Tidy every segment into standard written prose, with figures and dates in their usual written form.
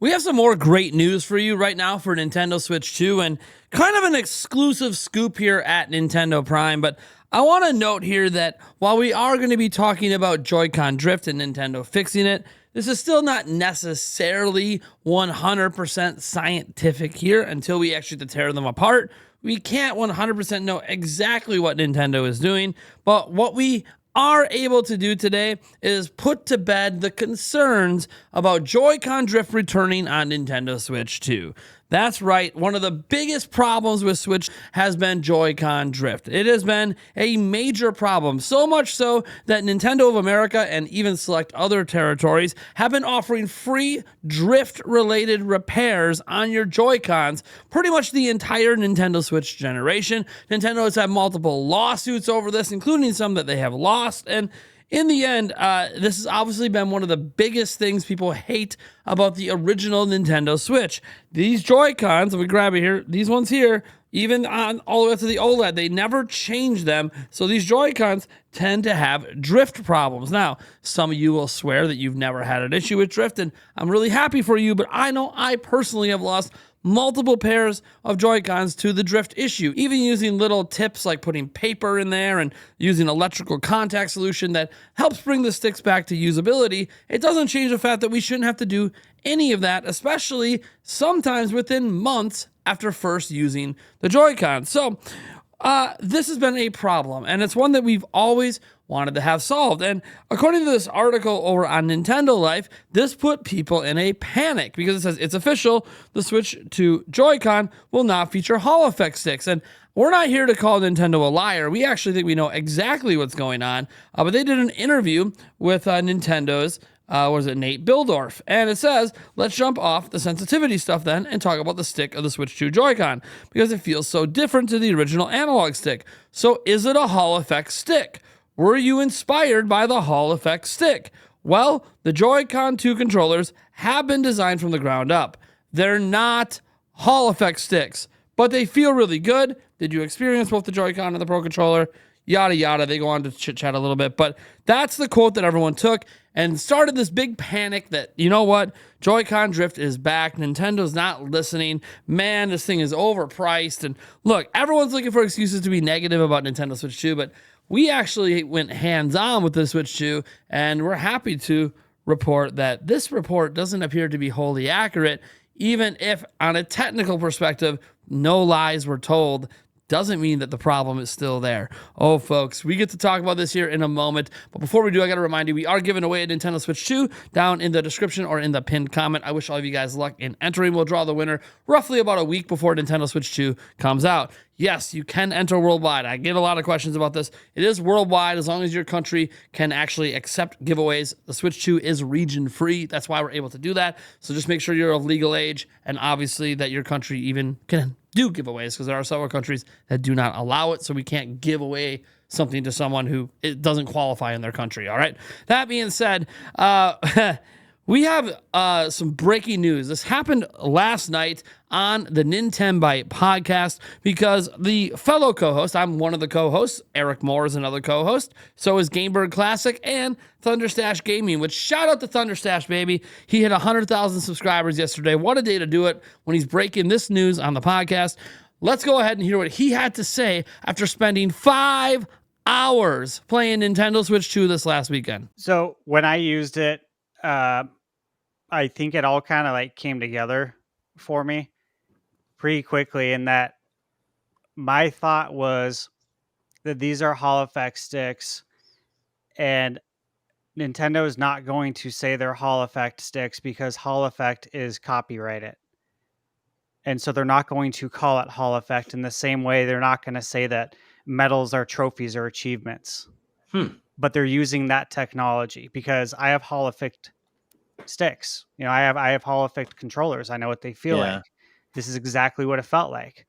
We have some more great news for you right now for Nintendo Switch 2 and kind of an exclusive scoop here at Nintendo Prime. But I want to note here that while we are going to be talking about Joy-Con drift and Nintendo fixing it, this is still not necessarily 100% scientific here until we actually get to tear them apart. We can't 100% know exactly what Nintendo is doing, but what we are able to do today is put to bed the concerns about Joy-Con drift returning on Nintendo Switch 2. That's right, one of the biggest problems with Switch has been Joy-Con drift. It has been a major problem, so much so that Nintendo of America and even select other territories have been offering free drift-related repairs on your Joy-Cons pretty much the entire Nintendo Switch generation. Nintendo has had multiple lawsuits over this, including some that they have lost, and in the end, this has obviously been one of the biggest things people hate about the original Nintendo Switch. These Joy-Cons, if we grab it here, these ones here, even on all the way to the OLED, they never change them. So these Joy-Cons tend to have drift problems. Now, some of you will swear that you've never had an issue with drift, and I'm really happy for you, but I know I personally have lost multiple pairs of Joy-Cons to the drift issue, even using little tips like putting paper in there and using electrical contact solution that helps bring the sticks back to usability. It doesn't change the fact that we shouldn't have to do any of that, especially sometimes within months after first using the Joy-Con. So this has been a problem, and it's one that we've always wanted to have solved. And according to this article over on Nintendo Life, this put people in a panic because it says it's official, the Switch 2 Joy-Con will not feature Hall effect sticks. And we're not here to call Nintendo a liar. We actually think we know exactly what's going on. But they did an interview with Nintendo's Nate Bildorf. And it says, let's jump off the sensitivity stuff then and talk about the stick of the Switch 2 Joy-Con because it feels so different to the original analog stick. So is it a Hall effect stick? Were you inspired by the Hall effect stick? Well, the Joy-Con 2 controllers have been designed from the ground up. They're not Hall effect sticks, but they feel really good. Did you experience both the Joy-Con and the Pro Controller? Yada, yada. They go on to chit-chat a little bit, but that's the quote that everyone took and started this big panic that, you know what, Joy-Con drift is back. Nintendo's not listening. Man, this thing is overpriced. And look, everyone's looking for excuses to be negative about Nintendo Switch 2, but we actually went hands-on with the Switch 2, and we're happy to report that this report doesn't appear to be wholly accurate, even if on a technical perspective, no lies were told. Doesn't mean that the problem is still there. Oh, folks, we get to talk about this here in a moment. But before we do, I got to remind you, we are giving away a Nintendo Switch 2 down in the description or in the pinned comment. I wish all of you guys luck in entering. We'll draw the winner roughly about a week before Nintendo Switch 2 comes out. Yes, you can enter worldwide. I get a lot of questions about this. It is worldwide as long as your country can actually accept giveaways. The Switch 2 is region free. That's why we're able to do that. So just make sure you're of legal age and obviously that your country even can do giveaways because there are several countries that do not allow it. So we can't give away something to someone who it doesn't qualify in their country. All right. That being said, we have some breaking news. This happened last night on the Nintendo Byte podcast because the fellow co-host, I'm one of the co-hosts, Eric Moore is another co-host, so is Gamebird Classic and Thunderstash Gaming, which shout out to Thunderstash, baby. He hit 100,000 subscribers yesterday. What a day to do it when he's breaking this news on the podcast. Let's go ahead and hear what he had to say after spending 5 hours playing Nintendo Switch 2 this last weekend. So when I used it, I think it all kind of like came together for me pretty quickly in that my thought was that these are Hall effect sticks and Nintendo is not going to say they're Hall effect sticks because Hall effect is copyrighted. And so they're not going to call it Hall effect in the same way they're not going to say that medals are trophies or achievements. But they're using that technology because I have Hall effect sticks. You know, I have Hall effect controllers. I know what they feel like. This is exactly what it felt like.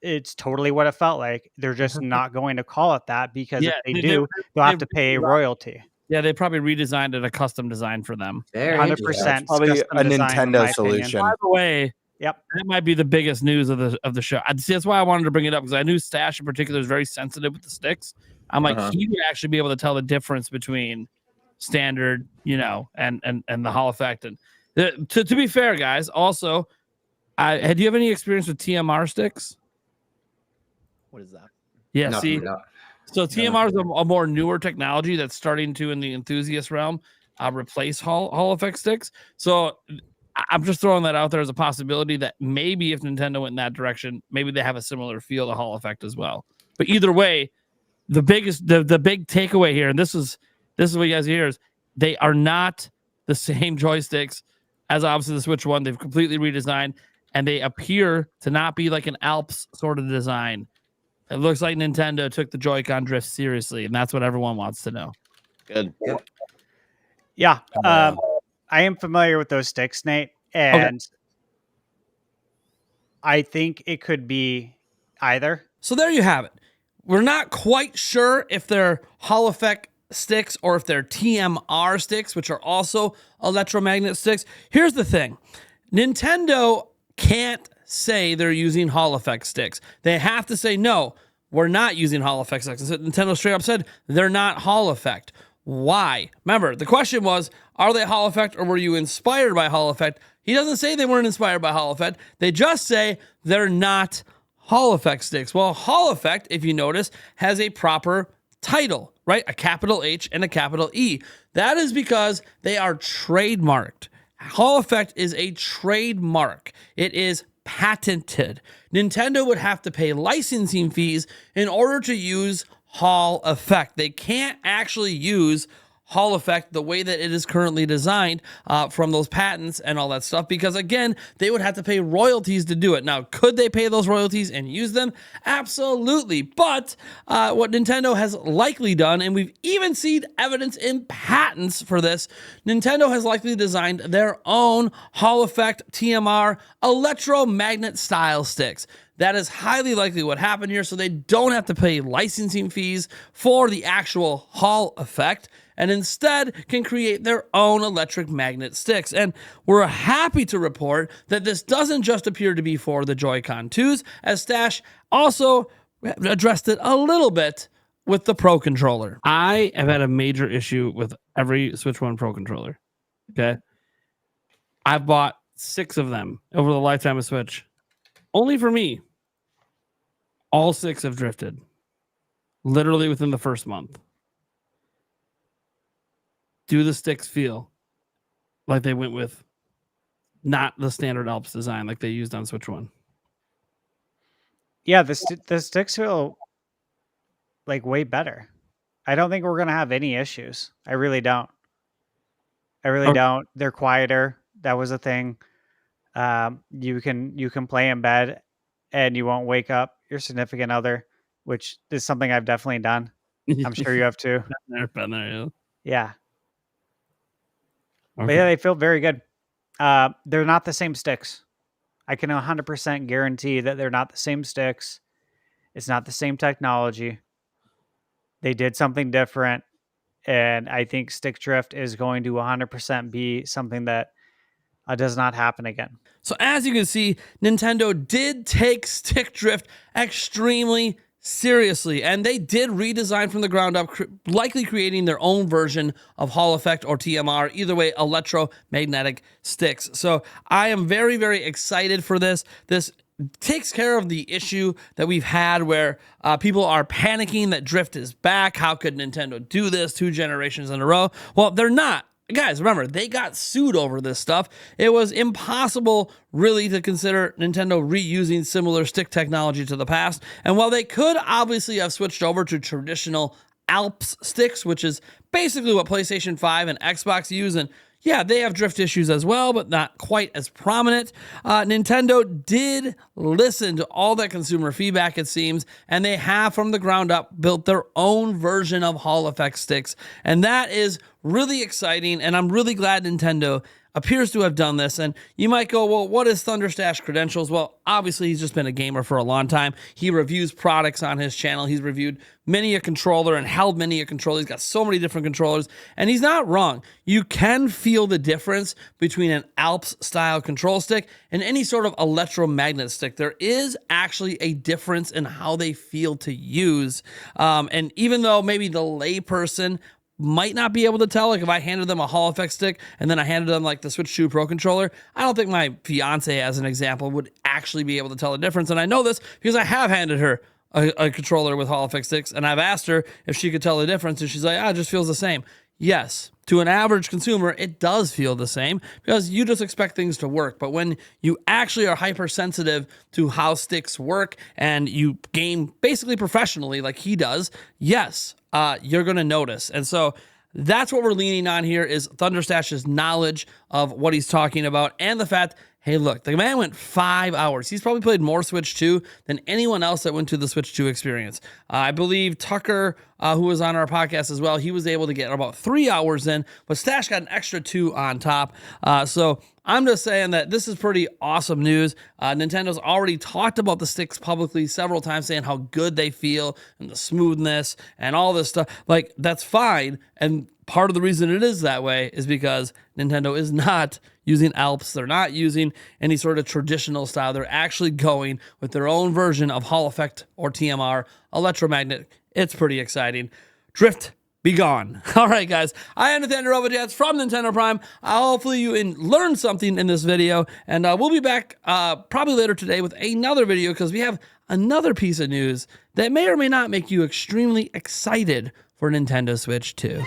It's totally what it felt like. They're just not going to call it that because if they do, they'll have to pay a royalty. Yeah, they probably redesigned it a custom design for them. 100%. Probably a Nintendo solution. By the way, yep, that might be the biggest news of the show. That's why I wanted to bring it up because I knew Stash in particular is very sensitive with the sticks. I'm like, he would actually be able to tell the difference between standard, you know, and the Hall effect. And To be fair, guys, also, do you have any experience with TMR sticks? What is that? Yeah, No, see, no. so TMR is a more newer technology that's starting to, in the enthusiast realm, replace Hall effect sticks. So I'm just throwing that out there as a possibility that maybe if Nintendo went in that direction, maybe they have a similar feel to Hall effect as well. But either way, the big takeaway here, and this is what you guys hear, is they are not the same joysticks as obviously the Switch One. They've completely redesigned, and they appear to not be like an Alps sort of design. It looks like Nintendo took the Joy-Con drift seriously, and that's what everyone wants to know. Good. Yeah. I am familiar with those sticks, Nate, and I think it could be either. So there you have it. We're not quite sure if they're Hall effect sticks or if they're TMR sticks, which are also electromagnet sticks. Here's the thing. Nintendo can't say they're using Hall effect sticks. They have to say, no, we're not using Hall effect sticks. Nintendo straight up said they're not Hall effect. Why? Remember, the question was, are they Hall effect or were you inspired by Hall effect? He doesn't say they weren't inspired by Hall effect. They just say they're not Hall effect sticks. Well, Hall effect, if you notice, has a proper title, right? A capital H and a capital E. That is because they are trademarked. Hall effect is a trademark. It is patented. Nintendo would have to pay licensing fees in order to use Hall effect. They can't actually use Hall effect the way that it is currently designed from those patents and all that stuff, because again, they would have to pay royalties to do it. Now, could they pay those royalties and use them? Absolutely. But what Nintendo has likely done, and we've even seen evidence in patents for this, Nintendo has likely designed their own Hall effect TMR electromagnet style sticks. That is highly likely what happened here, so they don't have to pay licensing fees for the actual Hall effect, and instead can create their own electric magnet sticks. And we're happy to report that this doesn't just appear to be for the Joy-Con 2s, as Stash also addressed it a little bit with the Pro Controller. I have had a major issue with every Switch 1 Pro Controller, okay? I've bought 6 of them over the lifetime of Switch. Only for me, all 6 have drifted, literally within the first month. Do the sticks feel like they went with not the standard Alps design like they used on Switch 1? Yeah, the sticks feel like way better. I don't think we're going to have any issues. I really don't. Don't. They're quieter. That was a thing. You can play in bed and you won't wake up your significant other, which is something I've definitely done. I'm sure you have too. Been there, yeah. Okay. But yeah, they feel very good. They're not the same sticks. I can 100% guarantee that they're not the same sticks. It's not the same technology. They did something different. And I think stick drift is going to 100% be something that does not happen again. So as you can see, Nintendo did take stick drift extremely seriously, and they did redesign from the ground up, likely creating their own version of Hall effect or TMR, either way, electromagnetic sticks. So I am very, very excited for this. This takes care of the issue that we've had where people are panicking that drift is back. How could Nintendo do this 2 generations in a row? Well, they're not. Guys, remember, they got sued over this stuff. It was impossible, really, to consider Nintendo reusing similar stick technology to the past. And while they could obviously have switched over to traditional Alps sticks, which is basically what PlayStation 5 and Xbox use, and yeah, they have drift issues as well, but not quite as prominent. Nintendo did listen to all that consumer feedback, it seems, and they have, from the ground up, built their own version of Hall effect sticks. And that is really exciting, and I'm really glad Nintendo appears to have done this. And you might go, well, what is Thunderstash credentials? Well, obviously, he's just been a gamer for a long time. He reviews products on his channel. He's reviewed many a controller and held many a controller. He's got so many different controllers, and he's not wrong. You can feel the difference between an Alps-style control stick and any sort of electromagnet stick. There is actually a difference in how they feel to use. And even though maybe the layperson might not be able to tell. Like if I handed them a Hall Effect stick and then I handed them like the Switch 2 Pro controller, I don't think my fiance, as an example, would actually be able to tell the difference. And I know this because I have handed her a controller with Hall Effect sticks, and I've asked her if she could tell the difference, and she's like, it just feels the same. Yes, to an average consumer, it does feel the same because you just expect things to work. But when you actually are hypersensitive to how sticks work and you game basically professionally like he does, yes, you're going to notice. And so that's what we're leaning on here is Thunderstash's knowledge of what he's talking about and the fact, hey, look, the man went 5 hours. He's probably played more Switch 2 than anyone else that went to the Switch 2 experience. I believe Tucker, who was on our podcast as well, he was able to get about 3 hours in, but Stash got an extra 2 on top. So I'm just saying that this is pretty awesome news. Nintendo's already talked about the sticks publicly several times, saying how good they feel and the smoothness and all this stuff. Like, that's fine. And part of the reason it is that way is because Nintendo is not using Alps. They're not using any sort of traditional style. They're actually going with their own version of Hall Effect or TMR electromagnet. It's pretty exciting. Drift, be gone. All right, guys. I am Nathaniel Rovajets from Nintendo Prime. Hopefully you learned something in this video, and we'll be back probably later today with another video because we have another piece of news that may or may not make you extremely excited for Nintendo Switch 2.